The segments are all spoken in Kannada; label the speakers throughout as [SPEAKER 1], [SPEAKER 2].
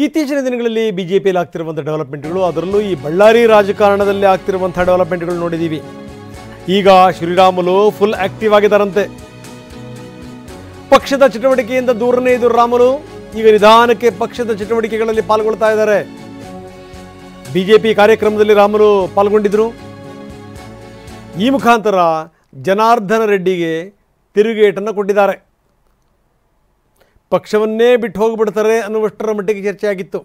[SPEAKER 1] ಇತ್ತೀಚಿನ ದಿನಗಳಲ್ಲಿ ಬಿಜೆಪಿಯಲ್ಲಿ ಆಗ್ತಿರುವಂಥ ಡೆವಲಪ್ಮೆಂಟ್ಗಳು, ಅದರಲ್ಲೂ ಈ ಬಳ್ಳಾರಿ ರಾಜಕಾರಣದಲ್ಲಿ ಆಗ್ತಿರುವಂಥ ಡೆವಲಪ್ಮೆಂಟ್ಗಳು ನೋಡಿದ್ದೀವಿ. ಈಗ ಶ್ರೀರಾಮುಲು ಫುಲ್ ಆಕ್ಟಿವ್ ಆಗಿದ್ದಾರಂತೆ. ಪಕ್ಷದ ಚಟುವಟಿಕೆಯಿಂದ ದೂರನೇ ಇದ್ದರು ರಾಮುಲು. ಈಗ ನಿಧಾನಕ್ಕೆ ಪಕ್ಷದ ಚಟುವಟಿಕೆಗಳಲ್ಲಿ ಪಾಲ್ಗೊಳ್ತಾ ಇದ್ದಾರೆ. ಬಿಜೆಪಿ ಕಾರ್ಯಕ್ರಮದಲ್ಲಿ ರಾಮುಲು ಪಾಲ್ಗೊಂಡಿದ್ರು. ಈ ಮುಖಾಂತರ ಜನಾರ್ದನ ರೆಡ್ಡಿಗೆ ತಿರುಗೇಟನ್ನು ಕೊಟ್ಟಿದ್ದಾರೆ. ಪಕ್ಷವನ್ನೇ ಬಿಟ್ಟು ಹೋಗಿಬಿಡ್ತಾರೆ ಅನ್ನುವಷ್ಟರ ಮಟ್ಟಿಗೆ ಚರ್ಚೆ ಆಗಿತ್ತು.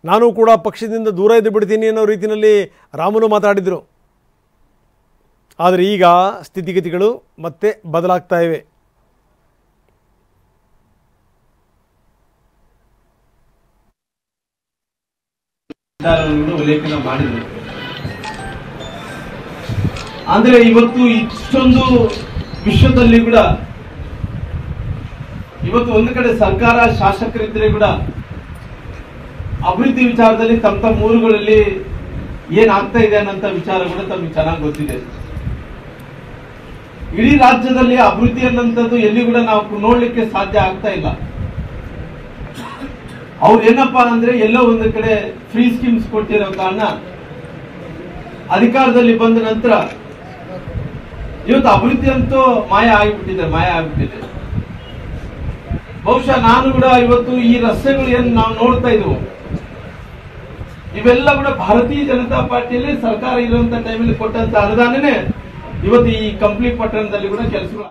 [SPEAKER 1] ನಾನು ಕೂಡ ಪಕ್ಷದಿಂದ ದೂರ ಇದ್ದು ಬಿಡ್ತೀನಿ ಅನ್ನೋ ರೀತಿಯಲ್ಲಿ ರಾಮುಲು ಮಾತಾಡಿದರು. ಆದರೆ ಈಗ ಸ್ಥಿತಿಗತಿಗಳು ಮತ್ತೆ ಬದಲಾಗ್ತಾ ಇವೆ.
[SPEAKER 2] ಉಲ್ಲೇಖನ ಮಾಡಿದ್ರು. ಅಂದ್ರೆ ಇವತ್ತು ಇಷ್ಟೊಂದು ವಿಶ್ವದಲ್ಲಿ ಕೂಡ ಇವತ್ತು ಒಂದು ಕಡೆ ಸರ್ಕಾರ ಶಾಸಕರಿದ್ರೆ ಕೂಡ ಅಭಿವೃದ್ಧಿ ವಿಚಾರದಲ್ಲಿ ತಮ್ಮ ಊರುಗಳಲ್ಲಿ ಏನಾಗ್ತಾ ಇದೆ ಅನ್ನೋ ವಿಚಾರ ಕೂಡ ತಮಗೆ ಚೆನ್ನಾಗಿ ಗೊತ್ತಿದೆ. ಇಡೀ ರಾಜ್ಯದಲ್ಲಿ ಅಭಿವೃದ್ಧಿ ಅನ್ನೋಂಥದ್ದು ಎಲ್ಲಿ ಕೂಡ ನಾವು ನೋಡ್ಲಿಕ್ಕೆ ಸಾಧ್ಯ ಆಗ್ತಾ ಇಲ್ಲ. ಅವ್ರು ಏನಪ್ಪಾ ಅಂದ್ರೆ ಎಲ್ಲೋ ಒಂದು ಕಡೆ ಫ್ರೀ ಸ್ಕೀಮ್ಸ್ ಕೊಟ್ಟಿರೋ ಕಾರಣ ಅಧಿಕಾರದಲ್ಲಿ ಬಂದ ನಂತರ ಇವತ್ತು ಅಭಿವೃದ್ಧಿ ಅಂತೂ ಮಾಯ ಆಗಿಬಿಟ್ಟಿದೆ. ಬಹುಶಃ ನಾನು ಕೂಡ ಇವತ್ತು ಈ ರಸ್ತೆಗಳು ಏನು ನಾವು ನೋಡ್ತಾ ಇದ್ವು, ಇವೆಲ್ಲ ಕೂಡ ಭಾರತೀಯ ಜನತಾ ಪಾರ್ಟಿಯಲ್ಲಿ ಸರ್ಕಾರ ಇರುವಂತ ಟೈಮಲ್ಲಿ ಕೊಟ್ಟಂತ ಅನುದಾನನೇ ಇವತ್ತು ಈ ಕಂಪ್ಲಿ ಪಟ್ಟಣದಲ್ಲಿ ಕೂಡ ಕೆಲಸಗಳು